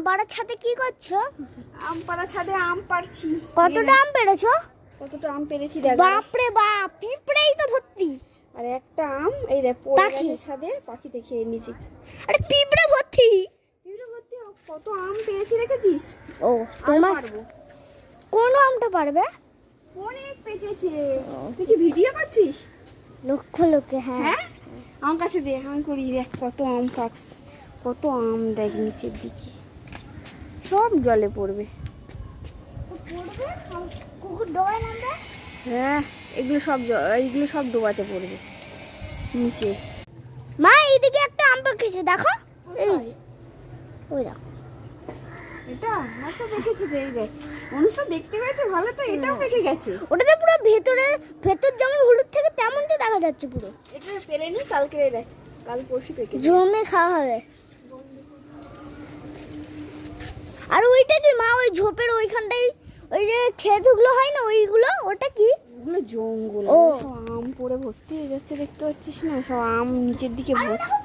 পাড়ার ছাদে কি করছো? আম পাড়া ছাদে আম পাড়ছি। কতটা আম পেড়েছো? কতটা আম পেরেছি দেখ। বাপরে বাপ, পিঁপড়েই তো ভর্তি। আরে একটা আম এই দেখ পড়ে পাখি। গেছে ছাদে, পাখিতে খেয়ে নিয়েছি। আরে পিঁপড়ে ভর্তি। পিঁপড়ে ভর্তি কত আম পেয়েছি দেখেছিস? ও আর তোমার পারবো। কোন আমটা পারবে? অনেক পেকেছে। তুই কি ভিডিও করছিস? লক্ষ লোকে, হ্যাঁ। হ্যাঁ আমার কাছে দে, আমি করি। দেখ কত আম পাক, কত আম দেখ নিচের দিকে, সব জলে পড়বে। কুকুর ডোবায় নামবে। হ্যাঁ এইগুলো সব ডোবাতে পড়বে নিচে। মা এইদিকে একটা আম পেকেছে দেখো, এই যে, ওই দেখো। এটা না তো পেকেছে রে, এই দেখ অনুষ্ঠান দেখতে পেয়েছে ভালো, তো এটাও পেকে গেছে। ওটাতে পুরো ভেতর যেমন হলুদ থেকে তেমন তো দেখা যাচ্ছে পুরো। এটা পেরেনি, কালকে দেখ, কাল পরশু পেকেছে। জমে খাওয়া হবে। আর ওইটা কি মা, ওই ঝোপের ওইখানটাই ওই যে ক্ষেতগুলো হয় না, ওইগুলো ওটা কি? ওগুলো জঙ্গল, ও। সব আম পড়ে ভর্তি হয়ে যাচ্ছে, দেখতে পাচ্ছিস না, সব আম নিচের দিকে ভর্তি। দেখো